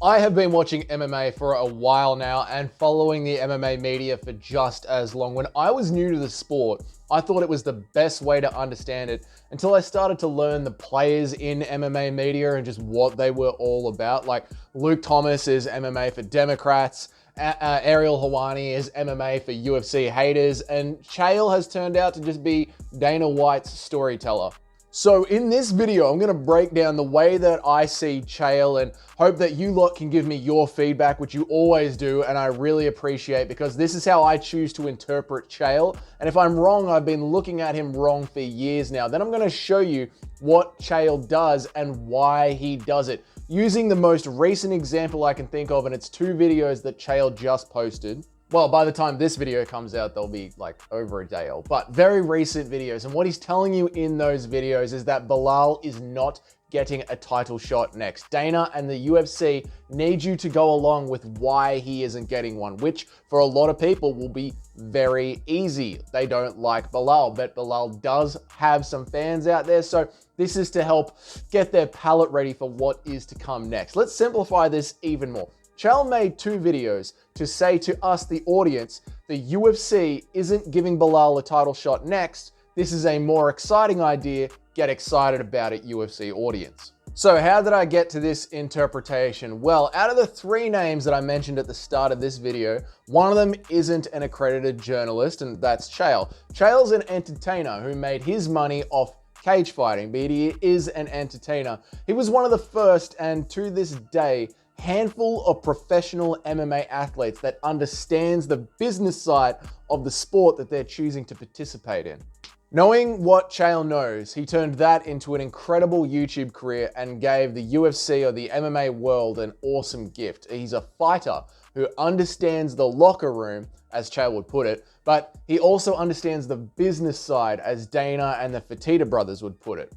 I have been watching MMA for a while now and following the MMA media for just as long. When I was new to the sport, I thought it was the best way to understand it until I started to learn the players in MMA media and just what they were all about. Like Luke Thomas is MMA for Democrats, Ariel Helwani is MMA for UFC haters, and Chael has turned out to just be Dana White's storyteller. So in this video, I'm going to break down the way that I see Chael and hope that you lot can give me your feedback, which you always do, and I really appreciate because this is how I choose to interpret Chael. And if I'm wrong, I've been looking at him wrong for years now. Then I'm going to show you what Chael does and why he does it, using the most recent example I can think of, and it's two videos that Chael just posted. Well, by the time this video comes out, they'll be like over a day old, but very recent videos. And what he's telling you in those videos is that Belal is not getting a title shot next. Dana and the UFC need you to go along with why he isn't getting one, which for a lot of people will be very easy. They don't like Belal, but Belal does have some fans out there. So this is to help get their palate ready for what is to come next. Let's simplify this even more. Chael made two videos to say to us, the audience, the UFC isn't giving Belal a title shot next. This is a more exciting idea. Get excited about it, UFC audience. So how did I get to this interpretation? Well, out of the three names that I mentioned at the start of this video, one of them isn't an accredited journalist, and that's Chael. Chael's an entertainer who made his money off cage fighting, but he is an entertainer. He was one of the first, and to this day, handful of professional MMA athletes that understands the business side of the sport that they're choosing to participate in. Knowing what Chael knows, he turned that into an incredible YouTube career and gave the UFC or the MMA world an awesome gift. He's a fighter who understands the locker room, as Chael would put it, but he also understands the business side, as Dana and the Fertitta brothers would put it.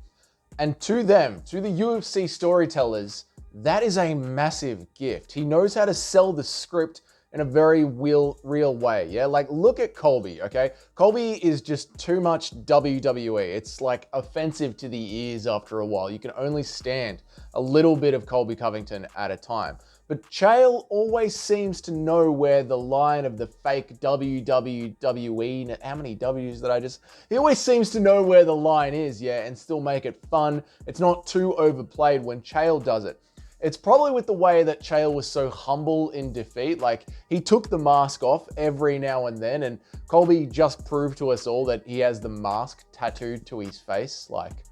And to them, to the UFC storytellers, that is a massive gift. He knows how to sell the script in a very real way, yeah? Like, look at Colby, okay? Colby is just too much WWE. It's like offensive to the ears after a while. You can only stand a little bit of Colby Covington at a time. But Chael always seems to know where the line of the fake WWE, how many W's did I just? He always seems to know where the line is, yeah, and still make it fun. It's not too overplayed when Chael does it. It's probably with the way that Chael was so humble in defeat. Like, he took the mask off every now and then, and Colby just proved to us all that he has the mask tattooed to his face. Like,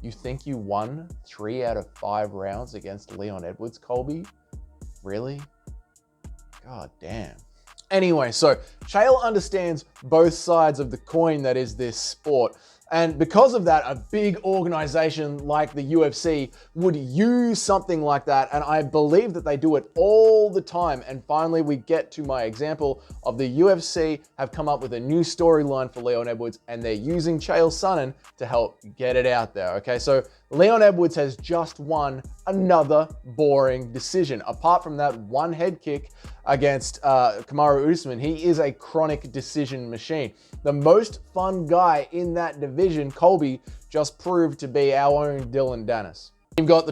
you think you won 3 out of 5 rounds against Leon Edwards, Colby? Really? God damn. Anyway, so Chael understands both sides of the coin that is this sport. And because of that, a big organization like the UFC would use something like that. And I believe that they do it all the time. And finally, we get to my example of the UFC have come up with a new storyline for Leon Edwards, and they're using Cheal Sonnen to help get it out there. Okay, so Leon Edwards has just won another boring decision. Apart from that one head kick against Kamaru Usman, he is a chronic decision machine. The most fun guy in that division, Colby, just proved to be our own Dylan Dennis. You've got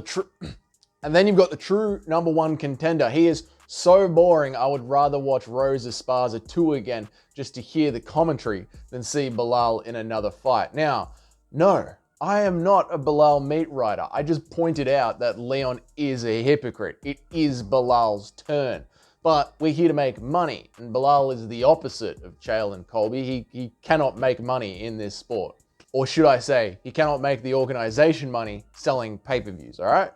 and then you've got the true number one contender. He is so boring, I would rather watch Rose Esparza 2 again just to hear the commentary than see Belal in another fight. Now, no, I am not a Belal meat writer. I just pointed out that Leon is a hypocrite. It is Belal's turn. But we're here to make money, and Belal is the opposite of Chael and Colby. He cannot make money in this sport. Or should I say, he cannot make the organization money selling pay-per-views, all right?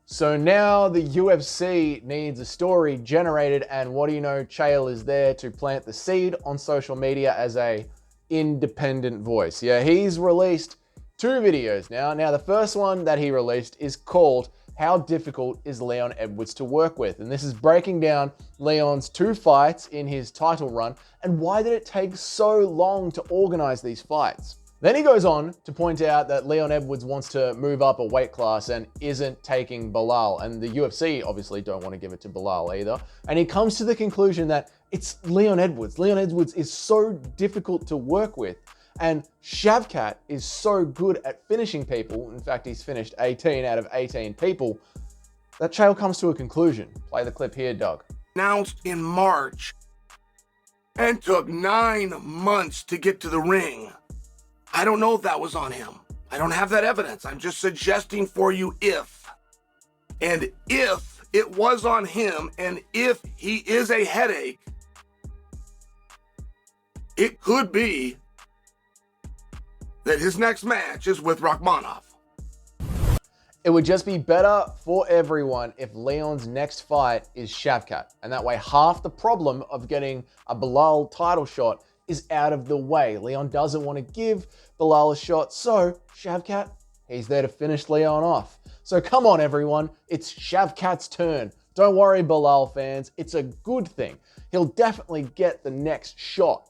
So now the UFC needs a story generated, and what do you know? Chael is there to plant the seed on social media as a independent voice. Yeah, he's released 2 videos now. Now, the first one that he released is called How Difficult is Leon Edwards to Work With? And this is breaking down Leon's 2 fights in his title run and why did it take so long to organize these fights. Then he goes on to point out that Leon Edwards wants to move up a weight class and isn't taking Belal, and the UFC obviously don't want to give it to Belal either. And he comes to the conclusion that it's Leon Edwards. Leon Edwards is so difficult to work with. And Shavkat is so good at finishing people. In fact, he's finished 18 out of 18 people. that Chael comes to a conclusion. Play the clip here, Doug. Announced in March and took 9 months to get to the ring. I don't know if that was on him. I don't have that evidence. I'm just suggesting for you if. And if it was on him, and if he is a headache, it could be that his next match is with Rachmanov. It would just be better for everyone if Leon's next fight is Shavkat. And that way half the problem of getting a Belal title shot is out of the way. Leon doesn't want to give Belal a shot, so Shavkat, he's there to finish Leon off. So come on everyone, it's Shavkat's turn. Don't worry Belal fans, it's a good thing. He'll definitely get the next shot.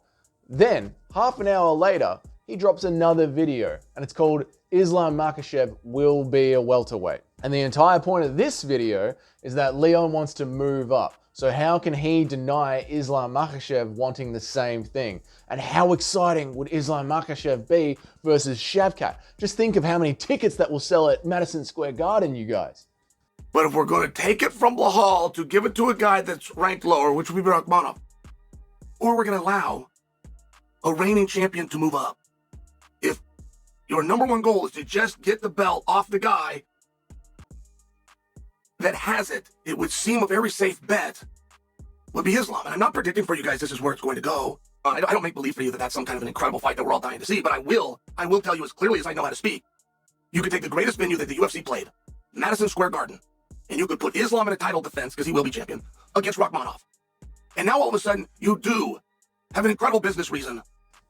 Then, half an hour later, he drops another video, and it's called Islam Makhachev Will Be a Welterweight. And the entire point of this video is that Leon wants to move up. So how can he deny Islam Makhachev wanting the same thing? And how exciting would Islam Makhachev be versus Shavkat? Just think of how many tickets that will sell at Madison Square Garden, you guys. But if we're going to take it from Belal to give it to a guy that's ranked lower, which would be Rachmanov, or we're going to allow a reigning champion to move up. If your number one goal is to just get the belt off the guy that has it, it would seem a very safe bet would be Islam. And I'm not predicting for you guys this is where it's going to go. I don't make believe for you that that's some kind of an incredible fight that we're all dying to see, but I will tell you as clearly as I know how to speak. You could take the greatest venue that the UFC played, Madison Square Garden, and you could put Islam in a title defense, because he will be champion, against Rachmanov. And now all of a sudden, you do have an incredible business reason.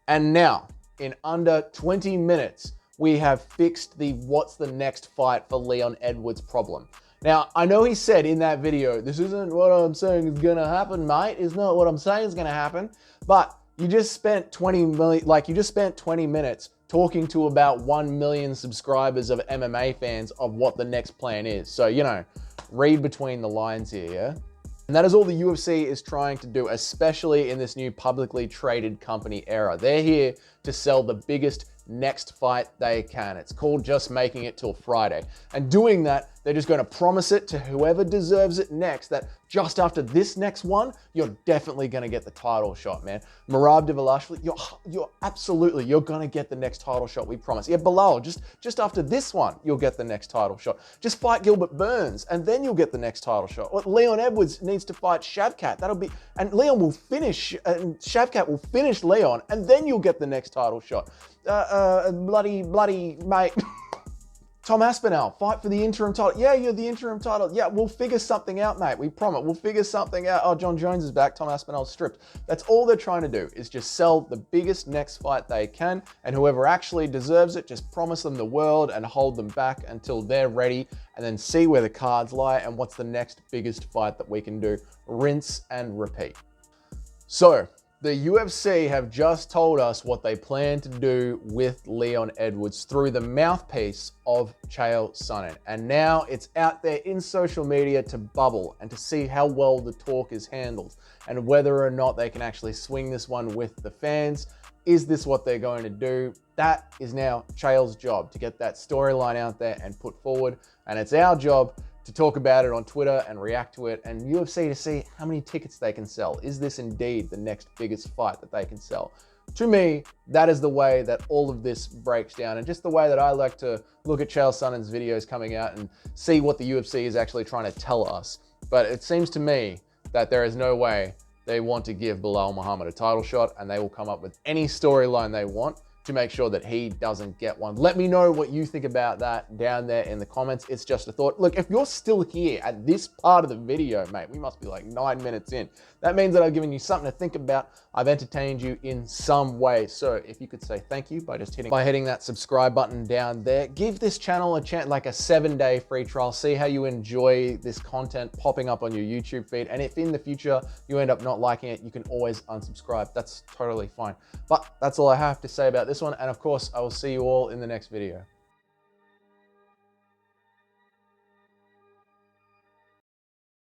And now, in under 20 minutes, we have fixed the what's the next fight for Leon Edwards problem. Now, I know he said in that video, this isn't what I'm saying is gonna happen, mate. It's not what I'm saying is gonna happen. But you just spent 20 minutes talking to about 1 million subscribers of MMA fans of what the next plan is. So, you know, read between the lines here, yeah? And that is all the UFC is trying to do, especially in this new publicly traded company era. They're here to sell the biggest next fight they can. It's called just making it till Friday. And doing that, they're just going to promise it to whoever deserves it next that just after this next one, you're definitely going to get the title shot, man. Merab Dvalishvili, you're going to get the next title shot, we promise. Yeah, Belal, just after this one, you'll get the next title shot. Just fight Gilbert Burns, and then you'll get the next title shot. Well, Leon Edwards needs to fight Shavkat. And Leon will finish, and Shavkat will finish Leon, and then you'll get the next title shot. Bloody mate. Tom Aspinall, fight for the interim title. Yeah, you're the interim title. Yeah, we'll figure something out, mate. We promise. We'll figure something out. Oh, John Jones is back. Tom Aspinall's stripped. That's all they're trying to do, is just sell the biggest next fight they can, and whoever actually deserves it, just promise them the world and hold them back until they're ready, and then see where the cards lie and what's the next biggest fight that we can do. Rinse and repeat. So, the UFC have just told us what they plan to do with Leon Edwards through the mouthpiece of Cheal Sonnen. And now it's out there in social media to bubble and to see how well the talk is handled and whether or not they can actually swing this one with the fans. Is this what they're going to do? That is now Cheal's job, to get that storyline out there and put forward. And it's our job to talk about it on Twitter and react to it, and UFC to see how many tickets they can sell. Is this indeed the next biggest fight that they can sell? To me, that is the way that all of this breaks down, and just the way that I like to look at Cheal Sonnen's videos coming out and see what the UFC is actually trying to tell us. But it seems to me that there is no way they want to give Belal Muhammad a title shot, and they will come up with any storyline they want to make sure that he doesn't get one. Let me know what you think about that down there in the comments. It's just a thought. Look, if you're still here at this part of the video, mate, we must be like 9 minutes in. That means that I've given you something to think about. I've entertained you in some way. So if you could say thank you by just hitting that subscribe button down there. Give this channel a chance, like a 7-day free trial. See how you enjoy this content popping up on your YouTube feed. And if in the future you end up not liking it, you can always unsubscribe. That's totally fine. But that's all I have to say about this one. And of course, I will see you all in the next video.